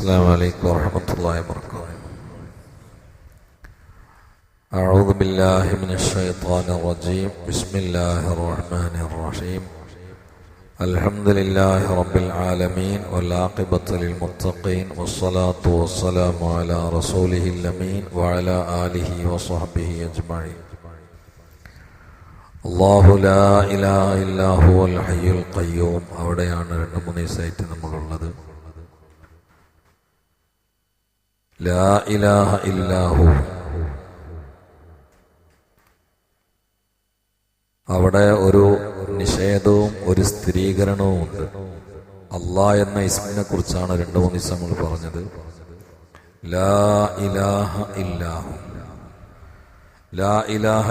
السلام عليكم ورحمة الله وبركاته. أعوذ بالله من الشيطان الرجيم. بسم الله الرحمن الرحيم. الحمد لله رب العالمين والعاقبة للمتقين والصلاة والسلام على رسوله الأمين وعلى آله وصحبه أجمعين. الله لا إله إلا هو الحي القيوم. അവിടെയാണ് രണ്ട് മൂന്ന് ദിവസമായിട്ട് നമ്മളുള്ളത്. ലാ ഇലാഹ ഇല്ലാഹു. അവിടെ ഒരു നിഷേധവും ഒരു സ്ഥിരീകരണവും ഉണ്ട്. അല്ലാഹ് എന്ന ഇസ്മിനെ കുറിച്ചാണ് രണ്ട് മൂന്ന് ദിവസം നമ്മൾ പറഞ്ഞത്. ലാ ഇലാഹ ഇല്ലാഹു. ലാ ഇലാഹ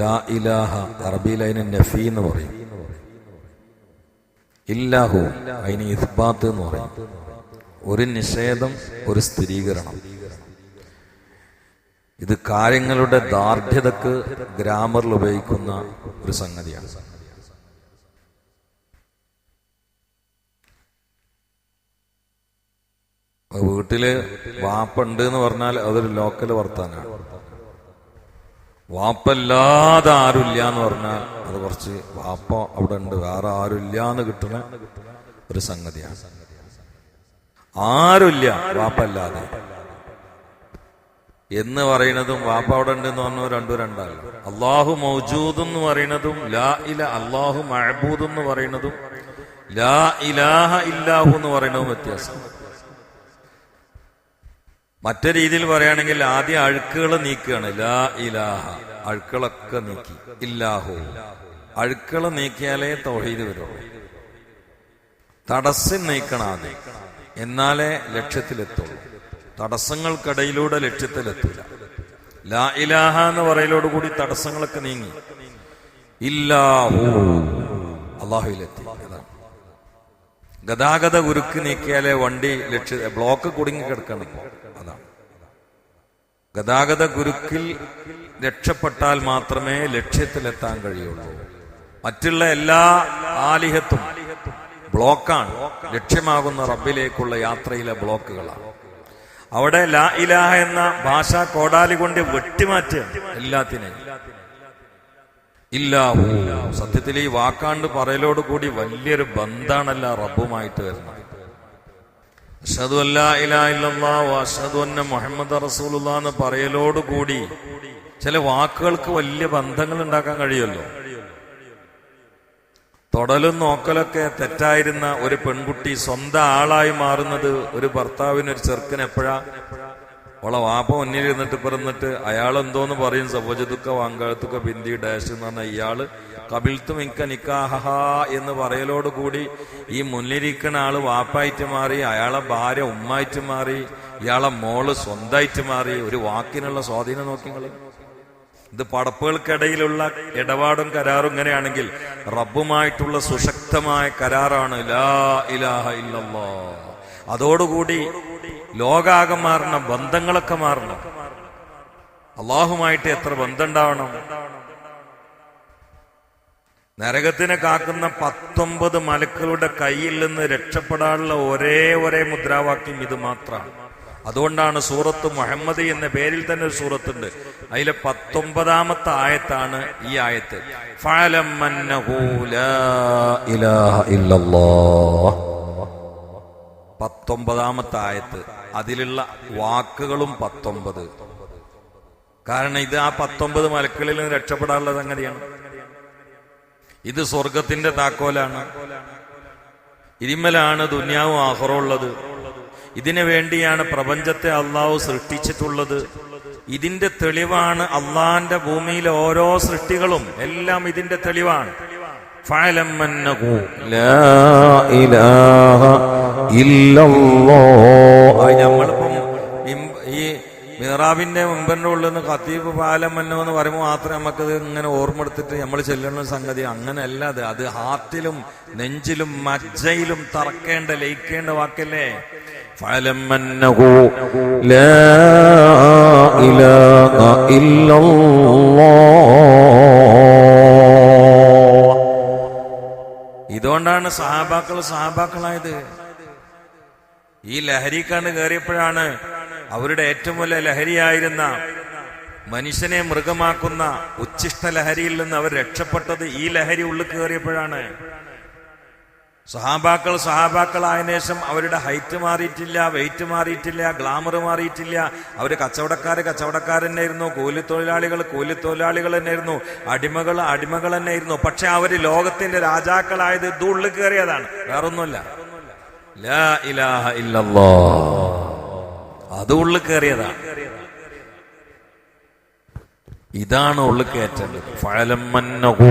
ലാ ഇലാഹ അറബിയിൽ അതിന് നഫി എന്ന് പറയും, ഇല്ലാഹു അതിന് ഇസ്ബാത്ത് എന്ന് പറയും. ഒരു നിഷേധം, ഒരു സ്ഥിരീകരണം. ഇത് കാര്യങ്ങളുടെ ദാർഢ്യതക്ക് ഗ്രാമറിൽ ഉപയോഗിക്കുന്ന ഒരു സംഗതിയാണ്. വീട്ടില് വാപ്പുണ്ട് എന്ന് പറഞ്ഞാൽ അതൊരു ലോക്കൽ വർത്താനാണ്. വാപ്പല്ലാതെ ആരുമില്ല എന്ന് പറഞ്ഞാൽ അത് കുറച്ച് വാപ്പ അവിടെ ഉണ്ട്, വേറെ ആരുമില്ല എന്ന് കിട്ടുന്ന ഒരു സംഗതിയാണ്. ആരുമില്ല വാപ്പല്ലാതെ എന്ന് പറയുന്നതും വാപ്പ അവിടെ ഉണ്ട് എന്ന് പറഞ്ഞ രണ്ടും രണ്ടല്ല. അള്ളാഹു മൗജൂദ് എന്ന് പറയുന്നതും അള്ളാഹു മഅബൂദ് എന്ന് പറയുന്നതും ലാ ഇലാഹ ഇല്ലാഹു എന്ന് പറയുന്നതും വ്യത്യാസം. മറ്റൊരു രീതിയിൽ പറയുകയാണെങ്കിൽ ആദ്യം അഴുക്കുകൾ നീക്കുകയാണ്. ലാ ഇലാഹ, അഴുക്കളൊക്കെ നീക്കി. ഇല്ലാഹു, അഴുക്കളെ നീക്കിയാലേ തൗഹീദ് വരുള്ളൂ. തടസ്സം നീക്കണം ആദ്യം, എന്നാലേ ലക്ഷ്യത്തിലെത്തുള്ളൂ. തടസ്സങ്ങൾക്കിടയിലൂടെ ലക്ഷ്യത്തിലെത്തൂല. ലാ ഇലാഹ എന്ന് പറയലോടുകൂടി തടസ്സങ്ങളൊക്കെ നീങ്ങി. ഇല്ലാഹു, അള്ളാഹുവിലെത്തി. അതാണ് ഗതാഗത കുരുക്ക് നീക്കിയാലേ വണ്ടി ബ്ലോക്ക് കുടുങ്ങി കിടക്കണം. അതാണ് ഗതാഗത കുരുക്കിൽ രക്ഷപ്പെട്ടാൽ മാത്രമേ ലക്ഷ്യത്തിലെത്താൻ കഴിയുള്ളൂ. മറ്റുള്ള എല്ലാ ആലിഹത്തും ബ്ലോക്കാണ്. ലക്ഷ്യമാകുന്ന റബ്ബിലേക്കുള്ള യാത്രയിലെ ബ്ലോക്കുകളാണ്. അവിടെ ലാ ഇലാഹ എന്ന ഭാഷാ കോടാലി കൊണ്ട് വെട്ടിമാറ്റുക എല്ലാത്തിനെയും. ഇല്ലാഹു, സത്യത്തിൽ ഈ വാക്കാണ്ട് പറയലോട് കൂടി വലിയൊരു ബന്ധാണല്ല റബ്ബുമായിട്ട് വരുന്നത്. അഷ്ഹദു അല്ലാ ഇലാഹ ഇല്ലല്ലാഹ് വ അഷ്ഹദു അന്ന മുഹമ്മദ റസൂലുള്ളാഹ് എന്ന് പറയലോട് കൂടി ചില വാക്കുകൾക്ക് വലിയ ബന്ധങ്ങൾ ഉണ്ടാക്കാൻ കഴിയുമല്ലോ. തൊടലും നോക്കലൊക്കെ തെറ്റായിരുന്ന ഒരു പെൺകുട്ടി സ്വന്തം ആളായി മാറുന്നത് ഒരു ഭർത്താവിന്, ഒരു ചെറുക്കന് എപ്പോഴാ? ഓളെ വാപ്പ മുന്നിലിരുന്നിട്ട് പിറന്നിട്ട് അയാളെന്തോന്ന് പറയും, സവജതുക്ക വാങ്കാഴത്തുക്ക ബിന്ദി ഡാഷ് എന്ന് പറഞ്ഞാൽ ഇയാള് കബിൽത്തും ഇക്ക നിക്കാഹ എന്ന് പറയലോടുകൂടി ഈ മുന്നിലിരിക്കുന്ന ആള് വാപ്പായിട്ട് മാറി, അയാളെ ഭാര്യ ഉമ്മായിട്ട് മാറി, ഇയാളെ മോള് സ്വന്തമായിട്ട് മാറി. ഒരു വാക്കിനുള്ള സ്വാധീനം നോക്കിങ്ങള്. ഇത് പടപ്പുകൾക്കിടയിലുള്ള ഇടപാടും കരാറും ഇങ്ങനെയാണെങ്കിൽ റബ്ബുമായിട്ടുള്ള സുശക്തമായ കരാറാണ് ലാ ഇലാഹ ഇല്ലല്ലാഹ്. അതോടുകൂടി ലോകാകം മാറണം, ബന്ധങ്ങളൊക്കെ മാറണം. അള്ളാഹുമായിട്ട് എത്ര ബന്ധം ഉണ്ടാവണം? നരകത്തിനെ കാക്കുന്ന 19 മലക്കുകളുടെ കയ്യിൽ നിന്ന് രക്ഷപ്പെടാനുള്ള ഒരേ മുദ്രാവാക്യം ഇത് മാത്രമാണ്. അതുകൊണ്ടാണ് സൂറത്ത് മുഹമ്മദ് എന്ന പേരിൽ തന്നെ ഒരു സൂറത്തുണ്ട്. അതിലെ 19ാമത്തെ ആയത്താണ് ഈ ആയത്ത്. ഫഅലം അന്നഹു ലാ ഇലാഹ ഇല്ലല്ലാഹ്. 19ാമത്തെ ആയത്ത്. അതിലുള്ള വാക്കുകളും 19. കാരണം ഇത് ആ 19 മലക്കുകളിൽ നിന്ന് രക്ഷപ്പെടാനുള്ള സംഗതിയാണ്. ഇത് സ്വർഗത്തിന്റെ താക്കോലാണ്. ഇതിന്മേലാണ് ദുനിയാവും ആഖിറവും ഉള്ളത്. ഇതിനു വേണ്ടിയാണ് പ്രപഞ്ചത്തെ അള്ളാഹു സൃഷ്ടിച്ചിട്ടുള്ളത്. ഇതിന്റെ തെളിവാണ് അള്ളാന്റെ ഭൂമിയിലെ ഓരോ സൃഷ്ടികളും. എല്ലാം ഇതിന്റെ തെളിവാണ്. ഫഅലം അന്നഹു ലാ ഇലാഹ ഇല്ലല്ലാഹ്. നമ്മളിപ്പം ഈ മിഹ്റാബിന്റെ മുമ്പന്റെ ഉള്ളിൽ നിന്ന് ഖതീബ് ഫഅലം അന്നഹു എന്ന് പറയുമ്പോൾ മാത്രമേ നമുക്കത് ഇങ്ങനെ ഓർമ്മപ്പെടുത്തിട്ട് നമ്മൾ ചെല്ലുന്ന സംഗതി. അങ്ങനെയല്ല. അത് ഹാർട്ടിലും നെഞ്ചിലും മജ്ജയിലും തറക്കേണ്ട, ലയിക്കേണ്ട വാക്കല്ലേ. ഫഅലം അന്നഹു ലാ ഇലാഹ ഇല്ലല്ലാഹ്. ഇതുകൊണ്ടാണ് സഹാബാക്കളായത്. ഈ ലഹരിക്കാണ്ട് കയറിയപ്പോഴാണ് അവരുടെ ഏറ്റവും വലിയ ലഹരിയായിരുന്ന മനുഷ്യനെ മൃഗമാക്കുന്ന ഉച്ഛിഷ്ട ലഹരിയിൽ നിന്ന് അവർ രക്ഷപ്പെട്ടത് ഈ ലഹരി ഉള്ളിൽ കയറിയപ്പോഴാണ്. സഹാബാക്കളായതിനു ശേഷം അവരുടെ ഹൈറ്റ് മാറിയിട്ടില്ല, വെയിറ്റ് മാറിയിട്ടില്ല, ഗ്ലാമർ മാറിയിട്ടില്ല. അവര് കച്ചവടക്കാർ തന്നെയായിരുന്നു, കൂലിത്തൊഴിലാളികൾ തന്നെയായിരുന്നു, അടിമകൾ തന്നെയായിരുന്നു. പക്ഷെ അവര് ലോകത്തിന്റെ രാജാക്കളായത് ഇത് ഉള്ളിൽ കയറിയതാണ്, വേറൊന്നുമല്ല. ലാ ഇലാഹ ഇല്ലല്ലാഹ്, അത് ഉള്ളിൽ കയറിയതാണ്. ഇതാണ് ഉള്ളിൽ കയറ്റേണ്ടത്. ഫഅലമന്നഹു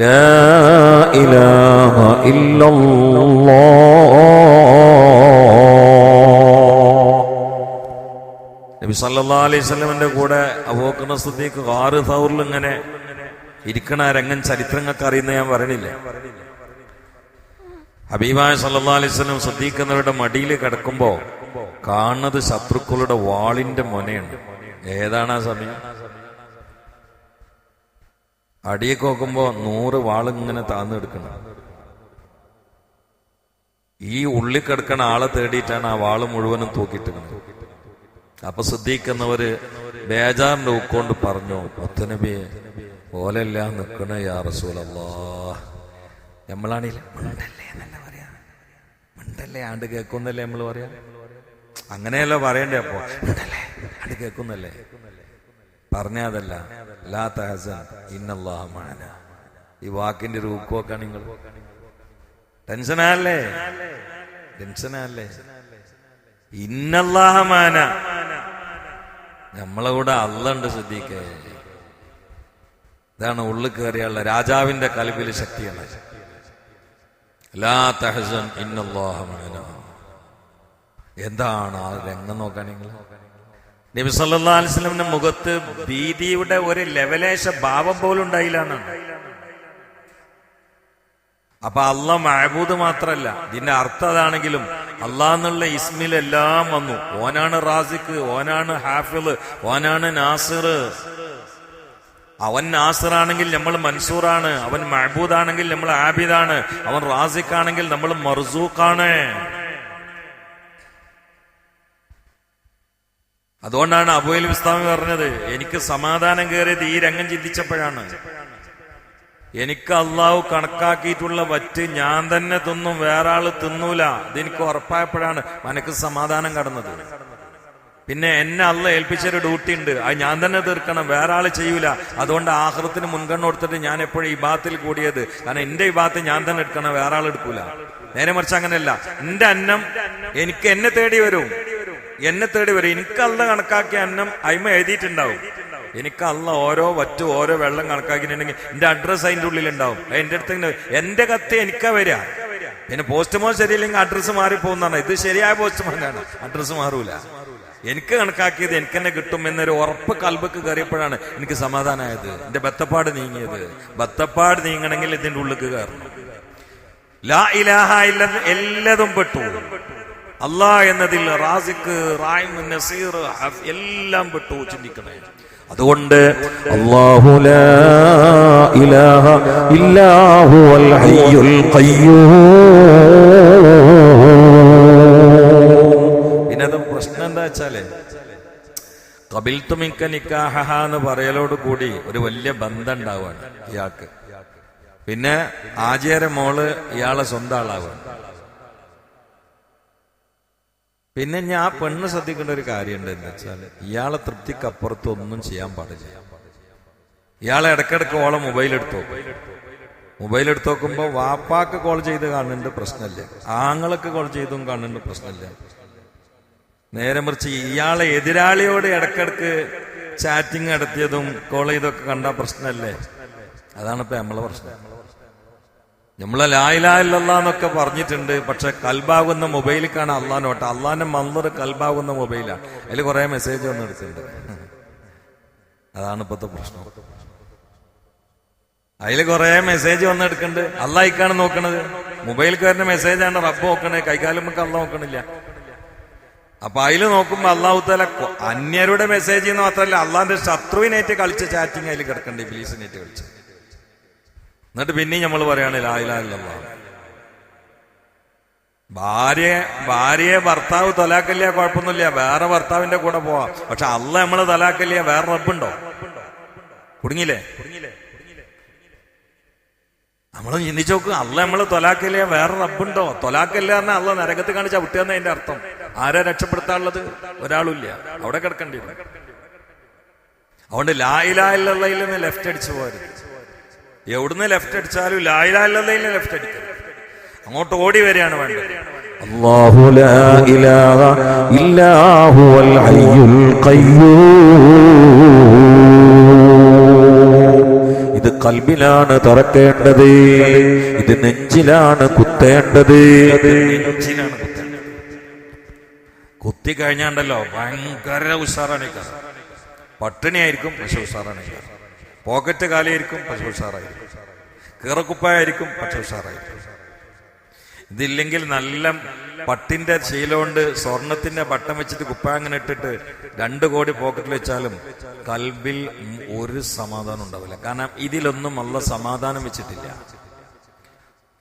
ലാ ഇലാഹ ഇല്ലല്ലാഹ്. നബി സല്ലല്ലാഹു അലൈഹി വസല്ലമയുടെ കൂടെ അബൂബക്കർ സിദ്ദീഖ് ഗാർ സൗറിൽ ഇങ്ങനെ ഇരിക്കണ രംഗം ചരിത്രങ്ങൾക്ക് അറിയുന്ന ഞാൻ പറയണില്ല. ഹബീബായ സല്ലല്ലാഹു അലൈഹി വസല്ലം സിദ്ദീഖ് എന്നവരുടെ മടിയിൽ കിടക്കുമ്പോ കാണുന്നത് ശത്രുക്കളുടെ വാളിന്റെ മൊനയാണ്. ഏതാണ് ആ സമയം? അടിയൊക്കെ നോക്കുമ്പോ 100 വാളിങ്ങനെ താന്നെടുക്കണം. ഈ ഉള്ളിൽ കിടക്കണ ആളെ തേടിയിട്ടാണ് ആ വാള് മുഴുവനും തൂക്കിയിട്ടിരുന്നത്. അപ്പൊ സിദ്ദീഖ് എന്നവര് ബേജാറിന്റെ ഉക്കൊണ്ട് പറഞ്ഞു, മുത്തനബിയെ ഓലെല്ല നിക്കണ യാ റസൂലല്ലാഹ്. നമ്മളാണില്ല മിണ്ടല്ലേ എന്നല്ല പറയാ, മിണ്ടല്ലേ ആണ്ട് കേൾക്കുന്നല്ലേ നമ്മൾ പറയാ, അങ്ങനെയല്ല പറയണ്ടേ. അപ്പൊ മിണ്ടല്ലേ ആണ്ട് കേൾക്കുന്നല്ലേ പറഞ്ഞതല്ല. ലാ തഹസൻ ഇന്നല്ലാഹ മഅനാ. ഈ വാക്കിന്റെ രൂപമൊക്കെ നിങ്ങൾ ടെൻഷനല്ലേ? ഇന്നല്ലാഹ മഅനാ, നമ്മളെ കൂടെ അല്ലാഹ് ഉണ്ട്. സിദ്ദീഖേ, ഇതാണ് ഉള്ളിൽ കയറിയുള്ള രാജാവിന്റെ കൽബിലെ ശക്തിയാണ്. ലാ തഹസൻ ഇന്നല്ലാഹ മഅനാ. എന്താണ് ആ രംഗം നോക്കാൻ നിങ്ങൾ? നബി സല്ലല്ലാഹു അലൈഹി വസല്ലമിന്റെ മുഖത്ത് ഭീതിയുടെ ഒരു ലെവലേശ ഭാവം പോലും ഉണ്ടായില്ല എന്നാണ്. അപ്പൊ അല്ലാഹ് മഅബൂദ് മാത്രല്ല, ഇതിന്റെ അർത്ഥം അതാണെങ്കിലും അല്ലാഹ് എന്നുള്ള ഇസ്മിൽ എല്ലാം വന്നു. ഓനാണ് റാസിഖ്, ഓനാണ് ഹാഫിള്, ഓനാണ് നാസിർ. അവൻ നാസിർ ആണെങ്കിൽ നമ്മൾ മൻസൂറാണ്, അവൻ മഅബൂദ് ആണെങ്കിൽ നമ്മൾ ആബിദാണ്, അവൻ റാസിഖ് ആണെങ്കിൽ നമ്മൾ മർസൂഖാണ്. അതുകൊണ്ടാണ് അബൂ അയ്യൂബ് ബിസ്താമി പറഞ്ഞത്, എനിക്ക് സമാധാനം കയറിയത് ഈ രംഗം ചിന്തിച്ചപ്പോഴാണ്. എനിക്ക് അള്ളാഹു കണക്കാക്കിയിട്ടുള്ള വറ്റ് ഞാൻ തന്നെ തിന്നും, വേറെ ആള് തിന്നൂല, ഇതെനിക്ക് ഉറപ്പായപ്പോഴാണ് മനക്ക് സമാധാനം കടന്നത്. പിന്നെ എന്നെ അള്ളാഹ് ഏൽപ്പിച്ചൊരു ഡ്യൂട്ടി ഉണ്ട്, അത് ഞാൻ തന്നെ തീർക്കണം, വേറെ ആള് ചെയ്യൂല. അതുകൊണ്ട് ആഖിറത്തിന് മുൻഗണന കൊടുത്തിട്ട് ഞാൻ എപ്പോഴും ഇബാത്തിൽ കൂടിയത്. കാരണം എന്റെ ഇബാത്ത് ഞാൻ തന്നെ എടുക്കണം, വേറെ ആൾ എടുക്കൂല. നേരെ മറിച്ച് അങ്ങനെയല്ല, എന്റെ അന്നം എനിക്ക് എന്നെ തേടി വരും. എനിക്ക് അള്ളാഹ് കണക്കാക്കിയ അന്നം അയിമ എഴുതിയിട്ടുണ്ടാവും. എനിക്ക് അള്ളാഹ് ഓരോ വറ്റും ഓരോ വെള്ളം കണക്കാക്കിയിട്ടുണ്ടെങ്കിൽ എന്റെ അഡ്രസ്സ് അതിന്റെ ഉള്ളിലുണ്ടാവും. എന്റെ അടുത്ത് എന്റെ കത്ത് എനിക്കാ വരിക. പിന്നെ പോസ്റ്റ്മാൻ ശരിയില്ലെങ്കിൽ അഡ്രസ്സ് മാറിപ്പോകുന്നതാണ്. ഇത് ശരിയായ പോസ്റ്റ്മാനാണ്, അഡ്രസ്സ് മാറൂല. എനിക്ക് കണക്കാക്കിയത് എനിക്ക് തന്നെ കിട്ടും എന്നൊരു ഉറപ്പ് കൽബക്ക് കയറിയപ്പോഴാണ് എനിക്ക് സമാധാനമായത്, എന്റെ ബത്തപ്പാട് നീങ്ങിയത്. ബത്തപ്പാട് നീങ്ങണമെങ്കിൽ ഇതിന്റെ ഉള്ളിലേക്ക് കയറണം. ലാ ഇലാഹ ഇല്ലല്ലാഹ് എല്ലാതും പെട്ടു. അല്ലാഹ് എന്നതിൽ റാസിഖ്, റഹീം, നസീർ എല്ലാം പെട്ടു. ചിന്തിക്കണേ. അതുകൊണ്ട് അല്ലാഹു ലാ ഇലാഹ ഇല്ലാ ഹുവൽ ഹയ്യുൽ ഖയ്യൂം. പിന്നെ പ്രശ്നം എന്താ വെച്ചാല്, ഖബിൽതു മിൻക നിക്കാഹ എന്ന് പറയലോട് കൂടി ഒരു വലിയ ബന്ധം ഉണ്ടാവുകയാണ് ഇയാൾക്ക്. പിന്നെ ആജിയരെ മോള് ഇയാളെ സ്വന്തം ആളാവുക. പിന്നെ ഞാൻ ആ പെണ്ണ് ശ്രദ്ധിക്കേണ്ട ഒരു കാര്യമുണ്ട് എന്ന് വെച്ചാൽ, ഇയാളെ തൃപ്തിക്ക് അപ്പുറത്ത് ഒന്നും ചെയ്യാൻ പാടില്ല. ഇയാളെ ഇടക്കിടക്ക് ഓളെ മൊബൈൽ എടുത്തു നോക്കുമ്പോ വാപ്പാക്ക് കോൾ ചെയ്ത് കാണുന്നുണ്ട്, പ്രശ്നമില്ല. ആങ്ങൾക്ക് കോൾ ചെയ്തും കാണുന്നുണ്ട്, പ്രശ്നമില്ല. നേരെ മറിച്ച് ഇയാളെ എതിരാളിയോട് ഇടക്കിടക്ക് ചാറ്റിങ് നടത്തിയതും കോൾ ചെയ്തൊക്കെ കണ്ടാ പ്രശ്നമല്ലേ? അതാണിപ്പോ നമ്മളെ പ്രശ്നം. നമ്മളെ ലാ ഇലാഹ ഇല്ലല്ലാഹ് എന്നൊക്കെ പറഞ്ഞിട്ടുണ്ട്, പക്ഷെ കൽബാകുന്ന മൊബൈലിക്കാണ് അള്ളാഹ് നോട്ട. അള്ളാഹിന്റെ മന്ദർ കൽബാകുന്ന മൊബൈലാണ്. അതിൽ കുറെ മെസ്സേജ് വന്ന് എടുത്തിട്ടുണ്ട്. അതാണ് ഇപ്പോഴത്തെ പ്രശ്നം. അതിൽ കുറെ മെസ്സേജ് വന്നെടുക്കുന്നുണ്ട്. അള്ളാഹിക്കാണ് നോക്കണത്. മൊബൈൽക്കാരന്റെ മെസ്സേജാണ് റബ്ബ് നോക്കണേ, കൈകാലം നമുക്ക് അള്ളാഹ് നോക്കണില്ല. അപ്പൊ അതിൽ നോക്കുമ്പോ അള്ളാഹു തആല അന്യരുടെ മെസ്സേജ് എന്ന് മാത്രമല്ല, അള്ളാഹിന്റെ ശത്രുവിനേറ്റ് കളിച്ച ചാറ്റിങ് അതിൽ കിടക്കണ്ട, ഇബ്ലീസിനേറ്റ് കളിച്ച്. എന്നിട്ട് പിന്നെയും നമ്മൾ പറയാണ് ലാ ഇലാഹ ഇല്ലല്ലാഹ്. ഭാര്യയെ ഭർത്താവ് തലാക്കല്ല, കുഴപ്പമൊന്നുമില്ല, വേറെ ഭർത്താവിന്റെ കൂടെ പോവാം. പക്ഷെ അല്ല നമ്മള് തലാക്കല്ല, വേറെ റബ്ബുണ്ടോ? കുടുങ്ങിയില്ലേ? നമ്മൾ ചിന്തിച്ചു നോക്ക്, അല്ല നമ്മള് തൊലാക്കല്ല, വേറെ റബ്ബുണ്ടോ? തൊലാക്കല്ല പറഞ്ഞാൽ അല്ല നരകത്ത് കാണിച്ച വിട്ടുകയെന്ന അതിന്റെ അർത്ഥം. ആരെ രക്ഷപ്പെടുത്താനുള്ളത്? ഒരാളുമില്ല, അവിടെ കിടക്കേണ്ടി വരും. അതുകൊണ്ട് ലാ ഇലാഹ ഇല്ലല്ലാഹിൽ നിന്ന് ലെഫ്റ്റ് അടിച്ചു പോരുത്. എവിടുന്ന് ലെഫ്റ്റ് അടിച്ചാലും ലാ ഇലാഹ ഇല്ലല്ലാഹിൽ ലെഫ്റ്റ് അടിക്കരുത്, അങ്ങോട്ട് ഓടി വരികയാണ് വേണ്ടത്. അല്ലാഹു ലാ ഇലാഹ ഇല്ലാ ഹുവൽ ഹയ്യുൽ ഖയ്യൂം. ഇത് കൽബിലാണ് തറക്കേണ്ടത്, ഇത് നെഞ്ചിലാണ് കുത്തേണ്ടത്. കുത്തി കഴിഞ്ഞാണ്ടല്ലോ ഭയങ്കര ഉഷാറാണ്. പട്ടിണിയായിരിക്കും പക്ഷെ ഉഷാറാണ്. പോക്കറ്റ് കാലിയായിരിക്കും പക്ഷെ ഉഷാറായിരിക്കും. കീറക്കുപ്പായായിരിക്കും പക്ഷെ ഉഷാറായിരിക്കും. ഇതില്ലെങ്കിൽ നല്ല പട്ടിന്റെ ശീലമുണ്ട്, സ്വർണത്തിന്റെ ബട്ടം വെച്ചിട്ട് കുപ്പായ അങ്ങനെ ഇട്ടിട്ട് 2 കോടി പോക്കറ്റിൽ വെച്ചാലും കൽബിൽ ഒരു സമാധാനം ഉണ്ടാവില്ല. കാരണം ഇതിലൊന്നും അല്ല സമാധാനം വെച്ചിട്ടില്ല.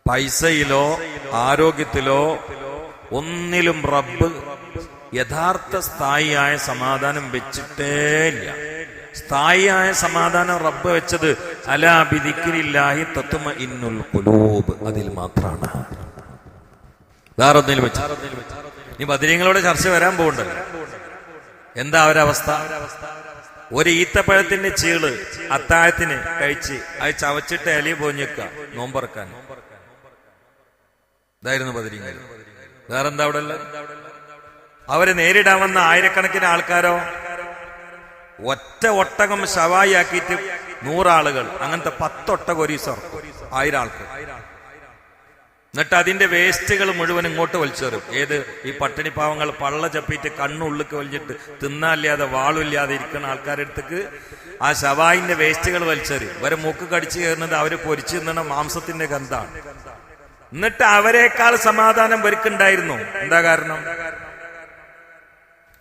പൈസയിലോ ആരോഗ്യത്തിലോ ഒന്നിലും റബ്ബ് യഥാർത്ഥ സ്ഥായിയായ സമാധാനം വെച്ചിട്ടേ ഇല്ല. സ്ഥായിയായ സമാധാനം റബ്ബ് വെച്ചത് അലാ ബിദിക്രില്ലാഹി തത്മഇന്നുൽ ഖുലൂബ്, അതിൽ മാത്രമാണ്. വേറെ ഒന്നിലും വെച്ച. ഈ ബദരീങ്ങളോട് ചർച്ച വരാൻ പോകുന്നുണ്ടല്ലോ. എന്താ അവരവസ്ഥ? ഒരു ഈത്തപ്പഴത്തിന്റെ ചീള് അത്താഴത്തിന് കഴിച്ച് അത് ചവച്ചിട്ട് എലി പോഞ്ഞിക്കുക നോമ്പറക്കാൻ. ഇതായിരുന്നു ബദരീങ്ങൾ. വേറെന്താ അവിടെ ഉള്ളത്? അവരെ നേരിടാൻ വന്ന ആയിരക്കണക്കിന് ആൾക്കാരോ ഒറ്റ ഒട്ടകം ശവായി ആക്കിയിട്ട് 100 ആളുകൾ, അങ്ങനത്തെ 10 ഒട്ടകം ഒരു ദിവസം 1000 ആൾക്ക്. എന്നിട്ട് അതിന്റെ വേസ്റ്റുകൾ മുഴുവൻ ഇങ്ങോട്ട് വലിച്ചെറും. ഏത്? ഈ പട്ടിണി പാവങ്ങൾ പള്ള ചപ്പിയിട്ട് കണ്ണുള്ളിക്ക് വലിച്ചിട്ട് തിന്നാല്ലാതെ വാളില്ലാതെ ഇരിക്കുന്ന ആൾക്കാരുടെ അടുത്തേക്ക് ആ ശവായിന്റെ വേസ്റ്റുകൾ വലിച്ചെറിയും. ഇവരെ മൂക്ക് കടിച്ചു കയറുന്നത് അവര് പൊരിച്ചു തിന്നണ മാംസത്തിന്റെ ഗന്ധാണ്. എന്നിട്ട് അവരെക്കാൾ സമാധാനം ഇവർക്കുണ്ടായിരുന്നു. എന്താ കാരണം?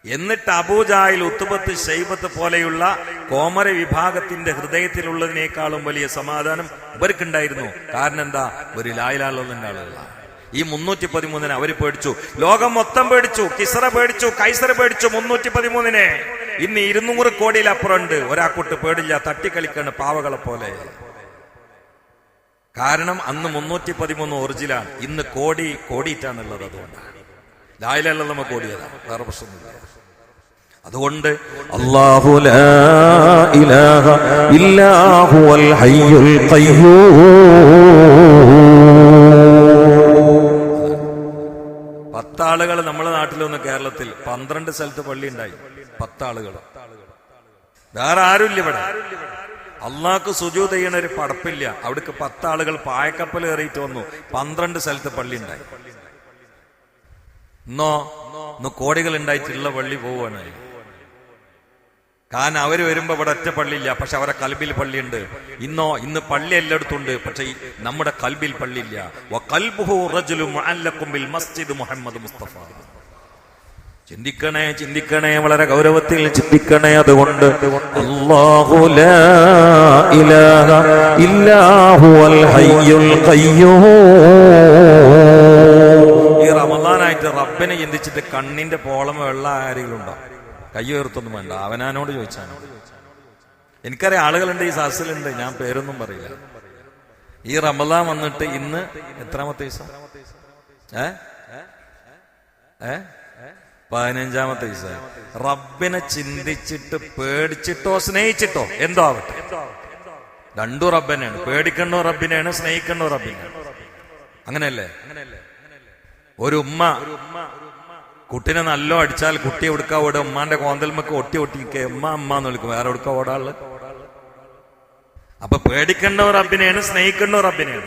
എന്നിട്ട് അബൂജാഹിൽ, ഉത്ബത്ത്, ശൈബത്ത് പോലെയുള്ള കോമര വിഭാഗത്തിന്റെ ഹൃദയത്തിലുള്ളതിനേക്കാളും വലിയ സമാധാനം ഇവർക്കുണ്ടായിരുന്നു. കാരണം എന്താ? ഒരു ലാ ഇലാഹ ഇല്ലല്ലാഹ് ആളുകളാണ്. ഈ 313 അവര് പേടിച്ചു. ലോകം മൊത്തം പേടിച്ചു. കിസ്റ പേടിച്ചു, കൈസർ പേടിച്ചു 313. ഇന്ന് 200 കോടിയിലപ്പുറം ഉണ്ട്. ഒരാൾക്കൊട്ട് പേടില്ല, തട്ടിക്കളിക്കാണ് പാവകളെ പോലെ. കാരണം അന്ന് 313 ഒറിജിനാണ്, ഇന്ന് കോടിയിട്ടാണുള്ളത്. അതുകൊണ്ടാണ് ലാ ഇലാഹ ഇല്ലല്ലാഹ് നമ്മ കോടിയതാണ്, വേറെ പ്രശ്നമൊന്നുമില്ല. അതുകൊണ്ട് അല്ലാഹു ലാ ഇലാഹ ഇല്ലാ ഹുവൽ ഹയ്യുൽ ഖയ്യൂം. 10 ആളുകൾ നമ്മുടെ നാട്ടിലൊന്ന്, കേരളത്തിൽ 12 സ്ഥലത്ത് പള്ളി ഉണ്ടായി. 10 ആളുകൾ, വേറെ ആരുമില്ല ഇവിടെ. അള്ളാഹ്ക്ക് സുജൂദ് ചെയ്യണ ഒരു പടപ്പില്ല. അവിടേക്ക് 10 ആളുകൾ പായക്കപ്പൽ കയറിയിട്ട് വന്നു. 12 സ്ഥലത്ത് പള്ളി ഉണ്ടായി. ഇന്ന് കോടികൾ ഉണ്ടായിട്ടുള്ള പള്ളി പോവുകയാണ്. കാരണം അവര് വരുമ്പോ ഇവിടെ ഒറ്റ പള്ളിയില്ല, പക്ഷെ അവരെ കൽബിൽ പള്ളിയുണ്ട്. ഇന്ന് പള്ളി എല്ലായിടത്തും ഉണ്ട്, പക്ഷെ നമ്മുടെ കൽബിൽ പള്ളിയില്ല. വഖൽബുഹു റജുലുൻ മുഅല്ലഖുൻ ബിൽ മസ്ജിദ് മുഹമ്മദ് മുസ്തഫ. ചിന്തിക്കണേ, വളരെ ഗൗരവത്തിൽ ചിന്തിക്കണേ. അതുകൊണ്ട് അല്ലാഹു ലാ ഇലാഹ ഇല്ലാ ഹുവൽ ഹയ്യുൽ ഖയ്യൂം. ഈ റമദാനായിട്ട് റബ്ബിനെ ചിന്തിച്ചിട്ട് കണ്ണിന്റെ പോളം വെള്ള ആരെങ്കിലും ഉണ്ടോ? കൈ ഉയർത്തൊന്നും വേണ്ട, അവനാനോട് ചോദിച്ചാണ്. എനിക്കറിയാം ആളുകളുണ്ട് ഈ സദസ്സിലുണ്ട്, ഞാൻ പേരൊന്നും പറയില്ല. ഈ റമദാൻ വന്നിട്ട് ഇന്ന് എത്രാമത്തെ ദിവസം? 15ാമത്തെ ദിവസം. റബ്ബിനെ ചിന്തിച്ചിട്ട് പേടിച്ചിട്ടോ സ്നേഹിച്ചിട്ടോ എന്തോ ആവട്ടെ, 2 റബ്ബനെയാണ്. പേടിക്കണ്ടോ റബ്ബിനെയാണ്, സ്നേഹിക്കണ്ടോ റബ്ബിനെയാണ്. അങ്ങനെയല്ലേ? ഒരു ഉമ്മ കുട്ടിനെ നല്ല അടിച്ചാൽ കുട്ടി എവിടുക്കാ ഓടുക? ഉമ്മാന്റെ കോന്തൽമക്ക് ഒട്ടി ഉമ്മ എന്ന് വിളിക്കും. വേറെ എവിടുക്ക ഓടാള്? അപ്പൊ പേടിക്കണ്ടോ റബ്ബിനെയാണ്, സ്നേഹിക്കണ്ടോ റബ്ബിനെയാണ്.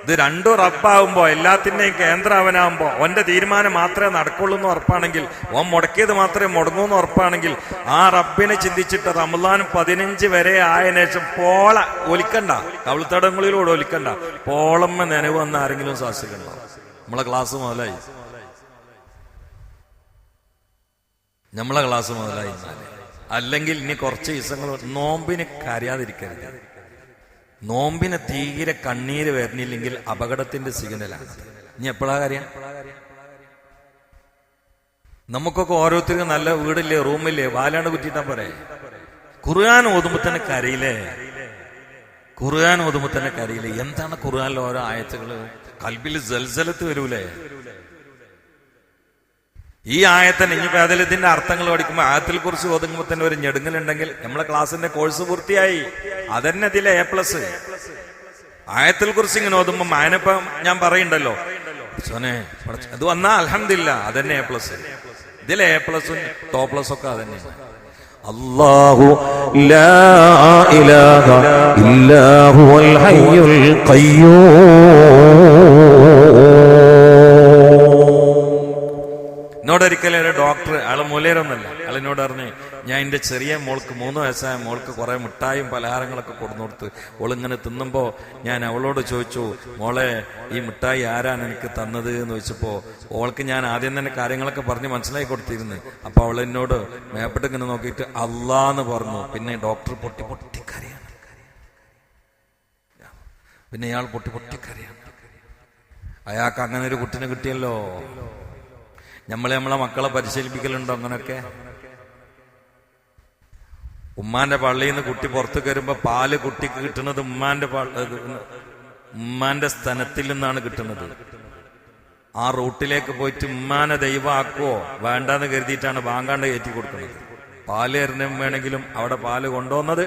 ഇത് 2 റബ്ബാവുമ്പോ, എല്ലാത്തിന്റെയും കേന്ദ്രം അവനാവുമ്പോ, അവന്റെ തീരുമാനം മാത്രമേ നടക്കുള്ളൂ എന്ന് ഉറപ്പാണെങ്കിൽ, ഓൻ മുടക്കിയത് മാത്രമേ മുടങ്ങൂന്ന് ഉറപ്പാണെങ്കിൽ, ആ റബ്ബിനെ ചിന്തിച്ചിട്ട് റമദാൻ 15 വരെ ആയതിനു ശേഷം പോള ഒലിക്കണ്ട, കവിൾത്തടങ്ങളിലൂടെ ഒലിക്കണ്ട, പോളമ്മ നനവ് വന്ന ആരെങ്കിലും സാക്ഷിക്കണ്ടോ? നമ്മളെ ക്ലാസ് മുതലായി. അല്ലെങ്കിൽ ഇനി കുറച്ച് ദിവസങ്ങൾ നോമ്പിന് കരയാതിരിക്കരുത്. നോമ്പിന് തീരെ കണ്ണീര് വരുന്നില്ലെങ്കിൽ അപകടത്തിന്റെ സിഗ്നലാണ്. ഇനി എപ്പോഴാ കരയാ? നമുക്കൊക്കെ ഓരോരുത്തർക്കും നല്ല വീടില്ലേ, റൂമില്ലേ, വാലാണ്ട് കുറ്റിട്ടാ പോരെ. ഖുർആൻ ഓതുമ്പോ തന്നെ കരയില്ലേ? ഖുർആൻ ഓതുമ്പോ തന്നെ കരയില്ലേ? എന്താണ് ഖുർആനിലെ ഓരോ ആയത്തുകള്? കൽബിൽ ജൽസലത്ത് വരൂലേ? ഈ ആയത്തന്നെ ഇനിയിപ്പോ അതിൽ ഇതിന്റെ അർത്ഥങ്ങൾ പഠിക്കുമ്പോ ആയത്തിൽ കുറിച്ച് ഒതുങ്ങുമ്പോ തന്നെ ഒരു ഞെടുങ്ങലുണ്ടെങ്കിൽ നമ്മളെ ക്ലാസ്സിന്റെ കോഴ്സ് പൂർത്തിയായി. അതന്നെ ഇതിലെ A+. ആയത്തിൽ കുറിച്ച് ഇങ്ങനെ ഓതുമ്പോ മാനപ്പം ഞാൻ പറയണ്ടല്ലോ, അത് വന്നാ അൽഹംദുലില്ലാ, അതന്നെ A+. ഇതിലെ A+, ടോപ്ലസ് ഒക്കെ അതന്നെയാണ്. അല്ലാഹു ലാ ഇലാഹ ഇല്ലാ ഹുവൽ ഹയ്യുൽ ഖയ്യൂം. എന്നോടൊരിക്കലും ഒരു ഡോക്ടർ, ആള് മൂലേരൊന്നല്ല, ആളിനോട് പറഞ്ഞ്, ഞാൻ എന്റെ ചെറിയ മോൾക്ക് 3 വയസ്സായ മോൾക്ക് കുറെ മിഠായും പലഹാരങ്ങളൊക്കെ കൊടുന്നു കൊടുത്ത് ഓളിങ്ങനെ തിന്നുമ്പോ ഞാൻ അവളോട് ചോദിച്ചു, മോളെ ഈ മിഠായി ആരാണ് എനിക്ക് തന്നത് എന്ന് ചോദിച്ചപ്പോ ഓൾക്ക് ഞാൻ ആദ്യം തന്നെ കാര്യങ്ങളൊക്കെ പറഞ്ഞ് മനസ്സിലാക്കി കൊടുത്തിരുന്നു. അപ്പൊ അവൾ എന്നോട് മേപ്പെട്ട് ഇങ്ങനെ നോക്കിയിട്ട് അല്ലാന്ന് പറഞ്ഞു. പിന്നെ ഡോക്ടർ പൊട്ടിക്കരയാണ്. പിന്നെ ഇയാൾ പൊട്ടിക്കരയാണ്. അയാൾക്ക് അങ്ങനെ ഒരു കുട്ടിനെ കിട്ടിയല്ലോ. നമ്മളെ മക്കളെ പരിശീലിപ്പിക്കലുണ്ടോ അങ്ങനൊക്കെ? ഉമ്മാന്റെ പള്ളിയിൽ നിന്ന് കുട്ടി പുറത്തു കയറുമ്പോ പാല് കുട്ടിക്ക് കിട്ടുന്നത് ഉമ്മാന്റെ സ്ഥലത്തിൽ നിന്നാണ് കിട്ടുന്നത്. ആ റൂട്ടിലേക്ക് പോയിട്ട് ഉമ്മാനെ ദൈവമാക്കുവോ വേണ്ടാന്ന് കരുതിയിട്ടാണ് ബാങ്കാണ്ട് കയറ്റി കൊടുക്കുന്നത്. പാല് എറിഞ്ഞും വേണമെങ്കിലും അവിടെ പാല് കൊണ്ടുവന്നത്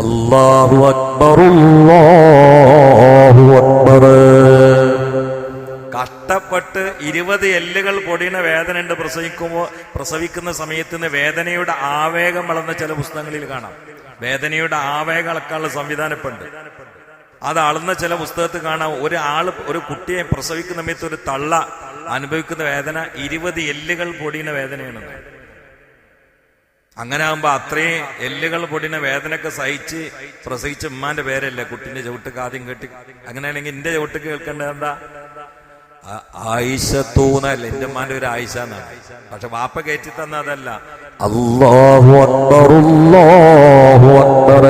അല്ലാഹു അക്ബർ അല്ലാഹു അക്ബർ. കഷ്ടപ്പെട്ട് 20 എല്ലുകൾ പൊടിയുന്ന വേദന ഉണ്ട് പ്രസവിക്കുന്ന സമയത്ത് നിന്ന് വേദനയുടെ ആവേഗം വളർന്ന ചില പുസ്തകങ്ങളിൽ കാണാം. വേദനയുടെ ആവേഗം അളക്കാനുള്ള സംവിധാനപ്പുണ്ട്. അത് അളന്ന ചില പുസ്തകത്തിൽ കാണാം. ഒരു കുട്ടിയെ പ്രസവിക്കുന്ന സമയത്ത് ഒരു തള്ള അനുഭവിക്കുന്ന വേദന 20 എല്ലുകൾ പൊടിയുന്ന വേദനയാണ്. അങ്ങനെ ആകുമ്പോ അത്രയും എല്ലുകൾ പൊടിയുന്ന വേദനയൊക്കെ സഹിച്ച് പ്രസവിച്ച ഉമ്മാന്റെ പേരല്ലേ കുട്ടിന്റെ ചവിട്ടുക്ക് ആദ്യം കേട്ടി. അങ്ങനെയാണെങ്കിൽ എന്റെ ചവിട്ടുക്ക് കേൾക്കേണ്ടത് എന്താ? ആയിഷത്തൂന്നല്ല, എന്റെ ഉമ്മാന്റെ ഒരു ആയിഷ എന്നാണ്. പക്ഷെ വാപ്പ കയറ്റി തന്ന അതല്ല. അല്ലാഹു അക്ബർ അല്ലാഹു അക്ബർ.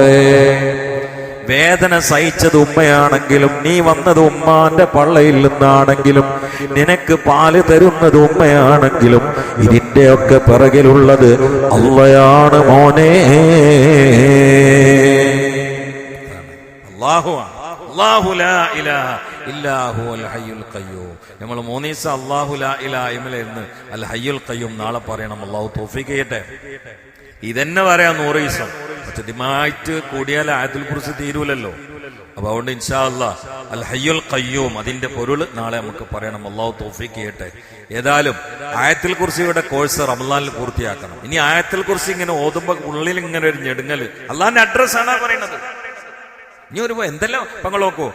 വേദന സഹിച്ചത് ഉമ്മയാണെങ്കിലും നീ വന്നത് ഉമ്മാന്റെ പള്ളയിൽ നിന്നാണെങ്കിലും നിനക്ക് പാല് തരുന്നത് ഉമ്മയാണെങ്കിലും ഇതിന്റെയൊക്കെ പിറകിലുള്ളത് അള്ളയാണ് മോനെ. അല്ലാഹുവാണ്. അല്ലാഹു ലാ ഇലാഹ ഇല്ലാ ഹുവൽ ഹയ്യുൽ ഖയ്യൂം. നമ്മൾ 3 ദിവസം അല്ലാഹു ലാ ഇലാഹ ഇല്ലാന്ന് അൽ ഹയ്യുൽ ഖയ്യൂം നാളെ പറയണം. അല്ലാഹു തൗഫീഖ് ചെയ്യട്ടെ. ഇതന്നെ പറയാം 100 ദിവസം. പക്ഷെ ദിമായിട്ട് കൂടിയാൽ ആയത്തുൽ കുർസി തീരൂലല്ലോ. അപ്പൊ അതുകൊണ്ട് ഇൻഷാ അല്ലാഹ് അൽ ഹയ്യുൽ ഖയ്യൂം അതിന്റെ പൊരുൾ നാളെ നമുക്ക് പറയണം. അല്ലാഹു തൗഫീഖ് ചെയ്യട്ടെ. ഏതായാലും ആയത്തുൽ കുർസിയുടെ കോഴ്സ് റമളാനിൽ പൂർത്തിയാക്കണം. ഇനി ആയത്തുൽ കുർസി ഇങ്ങനെ ഓതുമ്പോ ഉള്ളിൽ ഇങ്ങനെ ഒരു ഞെടുങ്ങല്. അള്ളാന്റെ അഡ്രസ്സാണ് പറയുന്നത്. ഇനി ഒരു എന്തെല്ലാം പങ്ങൾ നോക്കൂ.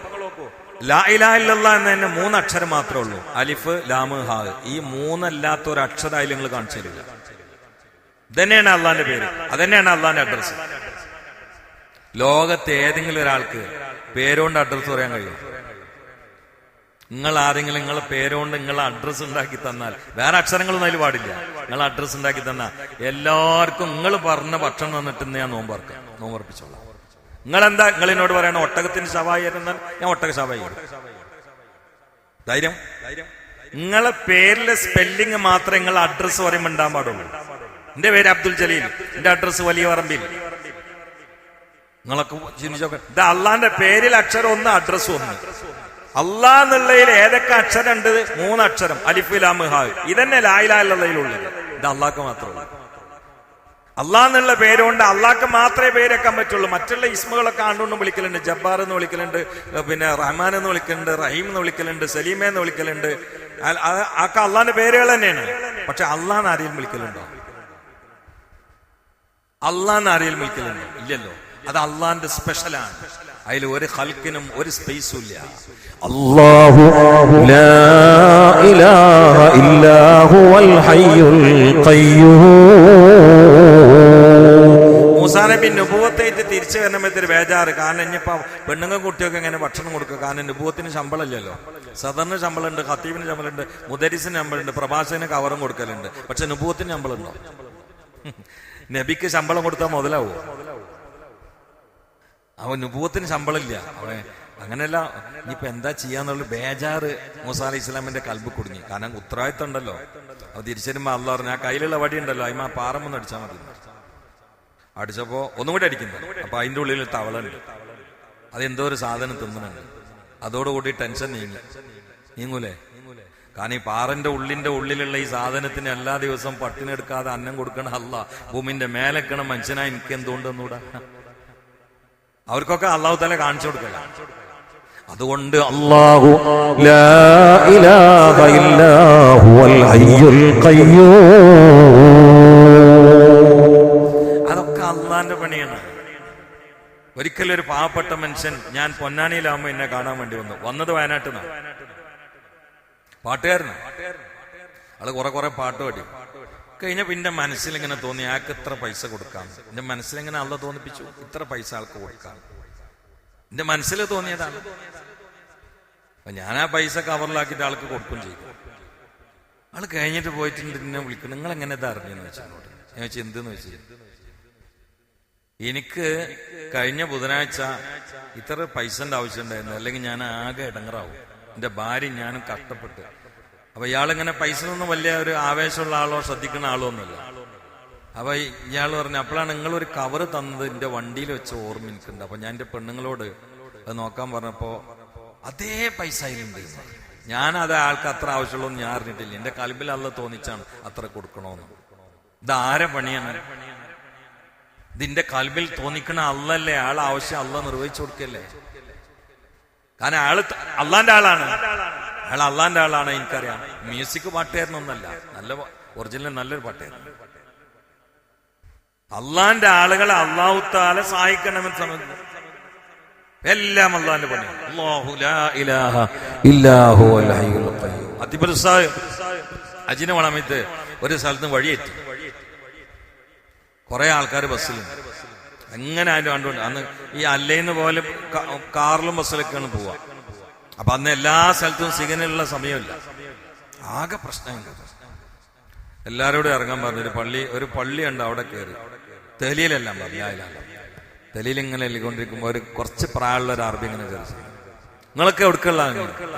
ലാ ഇലാഹ ഇല്ലല്ലാഹ് എന്ന് തന്നെ 3 അക്ഷരം മാത്രമേ ഉള്ളൂ. അലിഫ് ലാം ഹാ. ഈ 3 അല്ലാത്ത ഒരു അക്ഷരം അതിൽ നിങ്ങൾ കാണിച്ചു തരില്ല. ഇതന്നെയാണ് അള്ളാന്റെ പേര്, അതന്നെയാണ് അള്ളാന്റെ അഡ്രസ്. ലോകത്തെ ഏതെങ്കിലും ഒരാൾക്ക് പേരുകൊണ്ട് അഡ്രസ് പറയാൻ കഴിയും? നിങ്ങൾ ആരെങ്കിലും നിങ്ങളെ പേരുകൊണ്ട് നിങ്ങളെ അഡ്രസ് ഉണ്ടാക്കി തന്നാൽ, വേറെ അക്ഷരങ്ങളൊന്നും അതിൽ പാടില്ല, നിങ്ങൾ അഡ്രസ് ഉണ്ടാക്കി തന്നാൽ എല്ലാവർക്കും നിങ്ങൾ പറഞ്ഞ ഭക്ഷണം തന്നിട്ട് ഞാൻ നോമ്പർപ്പിച്ചോളാം. നിങ്ങളെന്താ നിങ്ങളെന്നോട് പറയണ ഒട്ടകത്തിന് ശവായി എന്നാൽ ഞാൻ ഒട്ടക ശവായി. ധൈര്യം. നിങ്ങളെ പേരിലെ സ്പെല്ലിങ് മാത്രമേ നിങ്ങളെ അഡ്രസ് പറയുമ്പോൾ ഉണ്ടാകാൻ പാടുള്ളൂ. എന്റെ പേര് അബ്ദുൽ ജലീൽ, എന്റെ അഡ്രസ് വലിയ പറമ്പിൽ. നിങ്ങളൊക്കെ ചിന്തിച്ചോക്കെ, ഇത് അള്ളാന്റെ പേരിൽ അക്ഷരം 1, അഡ്രസ് 1. അള്ളാ എന്നുള്ളതിൽ ഏതൊക്കെ അക്ഷരം ഉണ്ട്? 3 അക്ഷരം, അലിഫ് ലാം ഹാ. ഇതന്നെ ലാ ഇലാഹ ഇല്ലല്ലാഹിലുള്ളത്. ഇത് അള്ളാഹ്ക്ക് മാത്രമേ. അള്ളാഹ് എന്നുള്ള പേരുകൊണ്ട് അള്ളാഹ്ക്ക് മാത്രമേ പേരെക്കാൻ പറ്റുള്ളൂ. മറ്റുള്ള ഇസ്മുകളൊക്കെ ആണ്ടുകൊണ്ടും വിളിക്കലുണ്ട്. ജബ്ബാർ എന്ന് വിളിക്കലുണ്ട്, പിന്നെ റഹ്മാൻ എന്ന് വിളിക്കലുണ്ട്, റഹീം എന്ന് വിളിക്കലുണ്ട്, സലീമ എന്ന് വിളിക്കലുണ്ട്. ആക്കെ അള്ളാന്റെ പേരുകൾ തന്നെയാണ്. പക്ഷെ അള്ളാഹ് ആരെയും വിളിക്കലുണ്ടോ? അള്ളാഹ് ആരെയും വിളിക്കലുണ്ടോ? ഇല്ലല്ലോ. അത് അള്ളാന്റെ സ്പെഷ്യലാണ്. അതിൽ ഒരു ഖൽക്കിനും ഒരു സ്പേസും ഇല്ല. അല്ലാഹു ലാ ഇലാഹ ഇല്ലാ ഹുവൽ ഹയ്യുൽ ഖയ്യൂം. മൂസാ നബി നുബുവത്തായിട്ട് തിരിച്ചു വരണമൊരു ബേജാറ്. കാരണം ഇനിയിപ്പോ പെണ്ണുങ്ങൾ കുട്ടിയൊക്കെ എങ്ങനെ ഭക്ഷണം കൊടുക്കുക? കാരണം നുബുവത്തിന് ശമ്പളം ഇല്ലല്ലോ. സദറിന് ശമ്പളമുണ്ട്, ഖത്തീബിന് ശമ്പളമുണ്ട്, മുദരിസിന് ശമ്പളമുണ്ട്, പ്രഭാഷകന് കവറും കൊടുക്കലുണ്ട്. പക്ഷെ നുബുവത്തിന് ശമ്പളം ഉണ്ടോ? നബിക്ക് ശമ്പളം കൊടുത്താൽ മുതലാവോ? അവൻ നുബുവത്തിന് ശമ്പളം ഇല്ല. അവൻ അങ്ങനെയല്ല. ഇനിയിപ്പോ എന്താ ചെയ്യാന്നുള്ള ബേജാറ് മൂസാ അലൈഹി ഇസ്ലാമിന്റെ കൽബ് കുടുങ്ങി. കാരണം ഉത്തരവാദിത്തം ഉണ്ടല്ലോ. അത് തിരിച്ചരുമ്പോ അള്ളാഹ് പറഞ്ഞു, ആ കയ്യിലുള്ള വടി ഉണ്ടല്ലോ അതിമ പാറമൊന്നും അടിച്ചാൽ മതി. അടിച്ചപ്പോ ഒന്നും കൂടി അടിക്കുന്നത്. അപ്പൊ അതിന്റെ ഉള്ളിൽ തവളുണ്ട്. അതെന്തോ ഒരു സാധനം തിന്നുന്നുണ്ട്. അതോടുകൂടി ടെൻഷൻ നീങ്ങൂലേ? കാരണം ഈ പാറന്റെ ഉള്ളിലുള്ള ഈ സാധനത്തിന് എല്ലാ ദിവസവും പട്ടിനെടുക്കാതെ അന്നം കൊടുക്കണ അല്ലാഹ് ഭൂമിന്റെ മേലെക്കണ മനുഷ്യനായി എനിക്ക് എന്തുകൊണ്ടെന്നൂടാ? അവർക്കൊക്കെ അള്ളാഹു തആല കാണിച്ചു കൊടുക്കല. അതുകൊണ്ട് അല്ലാഹു ലാ ഇലാഹ ഇല്ലാ ഹുവൽ ഹയ്യുൽ ഖയ്യൂം. അതൊക്കെ അള്ളാന്റെ പണിയാണ്. ഒരിക്കലും ഒരു പാവപ്പെട്ട മനുഷ്യൻ, ഞാൻ പൊന്നാനിയിലാവുമ്പോ എന്നെ കാണാൻ വേണ്ടി വന്നത് വയനാട്ടിൽ നിന്നാണ്. പാട്ടുകാരനാണ്. ആള് കുറെ പാട്ട് പാടി കഴിഞ്ഞ പിന്നെ മനസ്സിലിങ്ങനെ തോന്നി, ആൾക്ക് ഇത്ര പൈസ കൊടുക്കാം. എന്റെ മനസ്സിലിങ്ങനെ അള്ള തോന്നിപ്പിച്ചു, ഇത്ര പൈസ ആൾക്ക് കൊടുക്കാം. എന്റെ മനസ്സിൽ തോന്നിയതാണ്. അപ്പൊ ഞാൻ ആ പൈസ കവറിലാക്കിയിട്ട് ആൾക്ക് കൊടുക്കും ചെയ്തു. ആള് കഴിഞ്ഞിട്ട് പോയിട്ടുണ്ട് എന്നെ വിളിക്കുന്നു, നിങ്ങൾ എങ്ങനെ ഇത് അറിഞ്ഞെന്ന് വെച്ചാൽ ഞാൻ വെച്ചാൽ എന്തെന്ന് വെച്ചാൽ, എനിക്ക് കഴിഞ്ഞ ബുധനാഴ്ച ഇത്ര പൈസന്റെ ആവശ്യമുണ്ടായിരുന്നു, അല്ലെങ്കിൽ ഞാൻ ആകെ ഇടങ്ങറാവും. എന്റെ ഭാര്യ ഞാനും കഷ്ടപ്പെട്ട്. അപ്പൊ ഇയാളിങ്ങനെ പൈസ ഒന്നും വലിയ ഒരു ആവേശമുള്ള ആളോ ശ്രദ്ധിക്കുന്ന ആളോ ഒന്നുമില്ല. അപ്പൊ ഇയാൾ പറഞ്ഞു, അപ്പോഴാണ് നിങ്ങളൊരു കവറ് തന്നത് എന്റെ വണ്ടിയിൽ വെച്ച് ഓർമ്മ എനിക്കുണ്ട്. അപ്പൊ ഞാൻ എന്റെ പെണ്ണുങ്ങളോട് അത് നോക്കാൻ പറഞ്ഞപ്പോ അതേ പൈസ അതിലുണ്ട്. ഞാൻ അത് ആൾക്ക് അത്ര ആവശ്യമുള്ളൂ ഞാൻ അറിഞ്ഞിട്ടില്ല. എന്റെ കൽബിൽ അള്ള തോന്നിച്ചാണ് അത്ര കൊടുക്കണോന്ന്. ഇത് ആരെ പണിയാണ്? ഇതിന്റെ കൽബിൽ തോന്നിക്കണ അള്ളല്ലേ. ആൾ ആവശ്യം അള്ള നിർവഹിച്ചു കൊടുക്കല്ലേ. കാരണം ആള് അള്ളാന്റെ ആളാണ്. അയാൾ അള്ളാന്റെ ആളാണ്. എനിക്കറിയാം. മ്യൂസിക് പാട്ടുകാരനൊന്നല്ല, നല്ല ഒറിജിനൽ നല്ലൊരു പാട്ടുകാരൻ. അള്ളാന്റെ ആളുകളെ അള്ളാഹു തആല സഹായിക്കണമെന്ന് സമയത്ത് എല്ലാം അള്ളാന്റെ പണിയാണ്. അല്ലാഹു ലാ ഇലാഹ ഇല്ലാ ഹുവൽ ഹയ്യുൽ ഖയ്യൂം. അതിബർസായ അജിനെ വളമിത്ത് ഒരു സ്ഥലത്ത് വഴിയെത്തി. കുറെ ആൾക്കാർ ബസ്സിലുണ്ട്. എങ്ങനെ അതിന്റെ കണ്ടുകൊണ്ട് അന്ന് ഈ അല്ലേന്ന് പോലെ കാറിലും ബസ്സിലൊക്കെയാണ് പോവാ. അപ്പൊ അന്ന് എല്ലാ സ്ഥലത്തും സിഗ്നലുള്ള സമയമില്ല. ആകെ പ്രശ്നമില്ല. എല്ലാരോടും ഇറങ്ങാൻ പറഞ്ഞു. ഒരു പള്ളി ഉണ്ട്, അവിടെ കയറി തെലിയിലെല്ലാം പറഞ്ഞു. തെലിയിൽ ഇങ്ങനെ എല്ലിക്കൊണ്ടിരിക്കുമ്പോ ഒരു കുറച്ച് പ്രായമുള്ള ഒരു അറബി ഇങ്ങനെ കയറി, നിങ്ങളൊക്കെ എവിടുക്കുള്ള?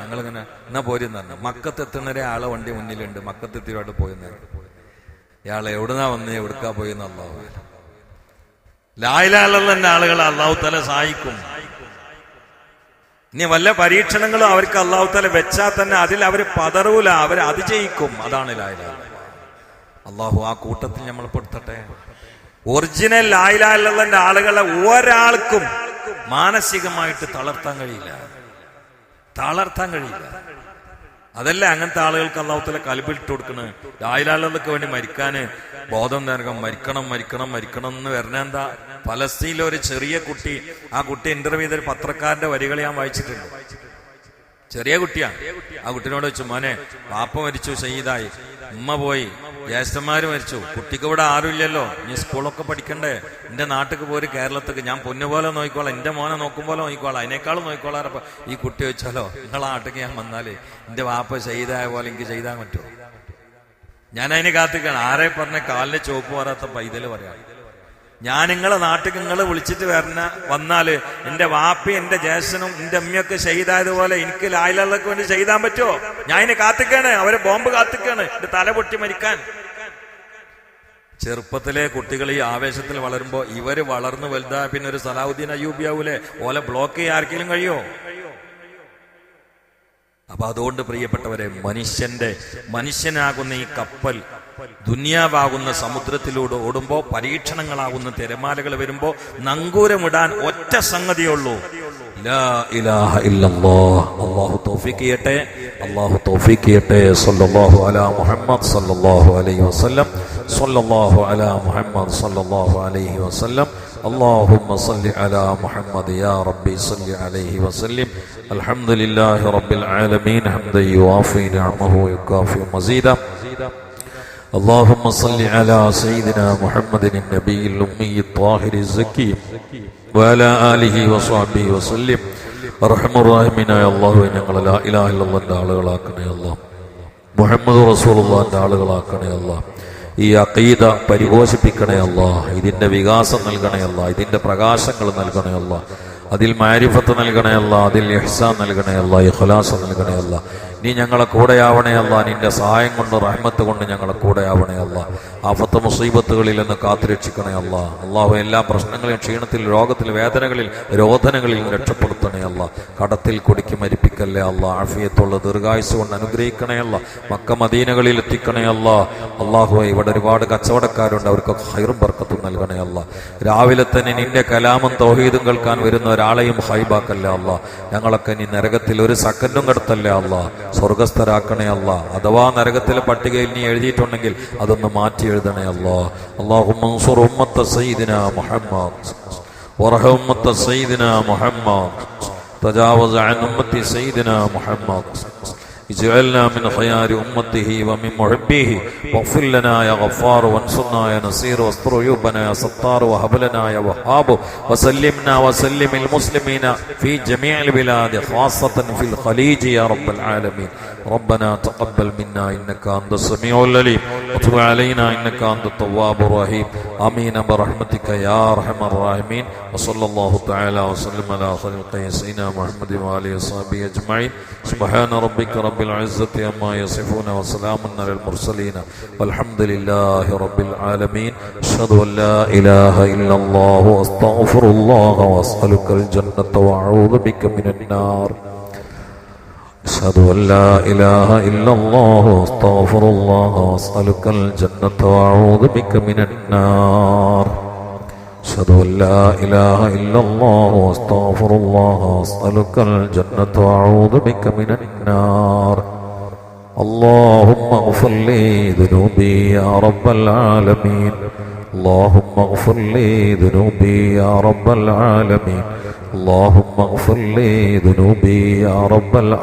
ഞങ്ങളിങ്ങനെ എന്നാ പോരെന്ന് പറഞ്ഞു. മക്കത്തെത്തുന്നവരെ ആളെ വണ്ടി മുന്നിലുണ്ട്. മക്കത്തെത്തിയോട്ട് പോയെന്ന്. ഇയാളെ എവിടുന്നാ വന്ന് എവിടുക്കാ പോയെന്ന് അല്ലാഹു. ലാ ഇലാഹ ഇല്ലല്ലാഹ് ആളുകളെ അല്ലാഹു തആല സഹായിക്കും. ഇനി വല്ല പരീക്ഷണങ്ങളും അവർക്ക് അല്ലാഹു തആല വെച്ചാൽ തന്നെ അതിൽ അവർ പതറൂല, അവർ അതിജയിക്കും. അതാണ് ലാ ഇലാഹ ഇല്ലല്ലാഹ്. അല്ലാഹു ആ കൂട്ടത്തിൽ നമ്മൾ പെടുത്തട്ടെ. ഒറിജിനൽ ലാ ഇലാഹ ഇല്ലല്ലാഹ് ആളുകളെ ഒരാൾക്കും മാനസികമായിട്ട് തളർത്താൻ കഴിയില്ല. അതല്ല അങ്ങനത്തെ ആളുകൾക്ക് അല്ലാഹു തആല കൽബിലിട്ട് കൊടുക്കുന്നത്. ലാ ഇലാഹ ഇല്ലല്ലാഹ്ക്ക് വേണ്ടി മരിക്കാന് ബോധം നൽകാം. മരിക്കണം എന്ന് വരണ എന്താ? ഫലസ്തീനിലെ ഒരു ചെറിയ കുട്ടി, ആ കുട്ടി ഇന്റർവ്യൂ ചെയ്തൊരു പത്രക്കാരന്റെ വരികൾ ഞാൻ വായിച്ചിട്ടുണ്ട്. ചെറിയ കുട്ടിയാണ്. ആ കുട്ടിനോട് വെച്ചു, മോനെ പാപ്പ മരിച്ചു, ഷഹീദായി, ഉമ്മ പോയി, ജ്യേഷ്ഠന്മാര് മരിച്ചു, കുട്ടിക്ക് ഇവിടെ ആരുമില്ലല്ലോ, നീ സ്കൂളൊക്കെ പഠിക്കണ്ടേ, എന്റെ നാട്ടിക്ക് പോര്, കേരളത്തിക്ക് ഞാൻ പൊന്നുപോലെ നോക്കിക്കോളാം, എന്റെ മോനെ നോക്കും പോലെ നോക്കിക്കോളാം, അതിനേക്കാളും നോക്കിക്കോളാറപ്പ ഈ കുട്ടി വെച്ചാലോ, നിങ്ങളെ നാട്ടിക്ക് ഞാൻ വന്നാലേ എന്റെ വാപ്പ ഷഹീദായ പോലെ എനിക്ക് ചെയ്താൻ പറ്റുമോ? ഞാൻ അതിന് കാത്തിക്കാണ്. ആരെ പറഞ്ഞ കാലിന് ചുവപ്പ് വരാത്ത പൈതല് പറയാം. ഞാൻ നിങ്ങളെ നാട്ടിൽ നിങ്ങളെ വിളിച്ചിട്ട് വന്നാല് എന്റെ വാപ്പയും എന്റെ ജ്യേഷ്ഠനും എന്റെ അമ്മയൊക്കെ ഷഹീദായതുപോലെ എനിക്ക് ലാ ഇലാഹ ഇല്ലല്ലാഹ്ക്ക് വേണ്ടി ചെയ്താൻ പറ്റുമോ? ഞാൻ അതിന് കാത്തിക്കാണ്. അവരെ ബോംബ് കാത്തിക്കാണ് എന്റെ തല പൊട്ടി മരിക്കാൻ. ചെറുപ്പത്തിലെ കുട്ടികൾ ഈ ആവേശത്തിൽ വളരുമ്പോ ഇവര് വളർന്നു വലുതാ പിന്നെ ഒരു സലാഹുദ്ദീൻ അയ്യൂബിയാവൂലെ ഓലെ ബ്ലോക്ക് ചെയ്യാൻ ആർക്കെങ്കിലും കഴിയോ? അപ്പൊ അതുകൊണ്ട് പ്രിയപ്പെട്ടവരെ, മനുഷ്യനാകുന്ന ഈ കപ്പൽ ദുനിയാവാകുന്ന സമുദ്രത്തിലൂടെ ഓടുമ്പോ, പരീക്ഷണങ്ങളാകുന്ന തിരമാലകൾ വരുമ്പോ നങ്കൂരമിടാൻ ഒറ്റ സംഗതിയുള്ളൂ, ലാ ഇലാഹ ഇല്ലല്ലാഹ്. അല്ലാഹു തൗഫീഖ് ചെയ്യട്ടെ. സല്ലല്ലാഹു അലാ മുഹമ്മദ് സല്ലല്ലാഹു അലൈഹി വസല്ലം. സല്ലല്ലാഹു അലാ മുഹമ്മദ് സല്ലല്ലാഹു അലൈഹി വസല്ലം. اللهم صل على محمد يا ربي صل عليه وسلم. الحمد لله رب العالمين حمدا يوافي نعمه ويكافئ مزيدا. اللهم صل على سيدنا محمد النبي الأمي الطاهر الزكي وعلى آله وصحبه وسلم. أرحم الراحمين يا الله, ഞങ്ങളെ ലാ ഇലാഹ ഇല്ലല്ലാഹ് ആളുകളാക്കണേ അല്ലാഹ്. മുഹമ്മദ് റസൂലുള്ളാഹിന്റെ ആളുകളാക്കണേ അല്ലാഹ്. ഈ അഖീദ പരിപോഷിപ്പിക്കണേ അല്ലാഹ്. ഇതിന്റെ വികാസം നൽകണേ അല്ലാഹ്. ഇതിന്റെ പ്രകാശങ്ങൾ നൽകണേ അല്ലാഹ്. അതിൽ മാരിഫത്ത് നൽകണേ അല്ലാ, അതിൽ ഇഹ്സാൻ നൽകണേ അല്ലാ, ഇഖ്ലാസ് നൽകണേ അല്ലാ. നീ ഞങ്ങളെ കൂടെയാവണേ അല്ലാ, നിന്റെ സഹായം കൊണ്ട് റഹ്മത്ത് കൊണ്ട് ഞങ്ങളെ കൂടെയാവണേ അല്ലാ. ആഫത്ത് മുസീബത്തുകളിൽ നിന്ന് കാത്തുരക്ഷിക്കണേ അല്ലാ. അള്ളാഹു എല്ലാ പ്രശ്നങ്ങളെയും ക്ഷീണത്തിൽ, രോഗത്തിൽ, വേദനകളിൽ, രോധനകളിൽ രക്ഷപ്പെടുത്തണേ അല്ലാ. കടത്തിൽ കുടുക്കി മരിപ്പിക്കല്ലേ അല്ലാ. ആഫിയത്തുള്ള ദീർഘായുസ് കൊണ്ട് അനുഗ്രഹിക്കണേ അല്ലാ. മക്ക മദീനകളിൽ എത്തിക്കണേ അല്ലാ. അള്ളാഹു ഇവിടെ ഒരുപാട് കച്ചവടക്കാരുണ്ട്, അവർക്കൊക്കെ ഹൈറും ബർക്കത്തും നൽകണേ അല്ലാ. രാവിലെ തന്നെ നിന്റെ കലാമും തൗഹീദും കേൾക്കാൻ വരുന്ന ഒരാളെയും ഹൈബാക്കല്ലേ അല്ലാ. ഞങ്ങളൊക്കെ നീ നരകത്തിൽ ഒരു സെക്കൻഡും കടത്തല്ലേ അല്ലാ. സ്വർഗസ്ഥരാക്കണേ അല്ലാ. അഥവാ നരകത്തിലെ പട്ടികയിൽ നീ എഴുതിയിട്ടുണ്ടെങ്കിൽ അതൊന്ന് മാറ്റി എഴുതണേ അല്ലാ. അല്ലാഹുമ്മ അൻസുർ ഉമ്മത്ത സയ്യിദിനാ മുഹമ്മദ് വറഹം ഉമ്മത്ത സയ്യിദിനാ മുഹമ്മദ് തജാവസ് അൻ ഉമ്മത്തി സയ്യിദിനാ മുഹമ്മദ് اجعلنا من خيار أمته ومن محبيه واغفر لنا يا غفار وانصرنا يا نصير واستر عيوبنا يا ستار وهب لنا يا وهاب وسلمنا وسلم المسلمين في جميع البلاد خاصة في الخليج يا رب العالمين. ربنا تقبل منا إنك أنت السميع العليم وتب علينا إنك أنت التواب الرحيم. آمين برحمتك يا أرحم الراحمين. وصلى الله تعالى وسلم على خلق سيدنا محمد وآله وصحبه أجمعين. سبحان ربك رب العزة عما يصفون وسلام على المرسلين والحمد لله رب العالمين. أشهد أن لا إله إلا الله وأستغفر الله وأسألك الجنة وأعوذ بك من النار. أشهد أن لا إله إلا الله وأستغفر الله وأسألك الجنة وأعوذ بك من النار. أشهد أن لا إله إلا الله وأستغفر الله وأسألك الجنة وأعوذ بك من النار. اللهم اغفر لي ذنوبي يا رب العالمين. اللهم اغفر لي ذنوبي يا رب العالمين. اللهم اغفر لي ذنوبي يا رب العالمين.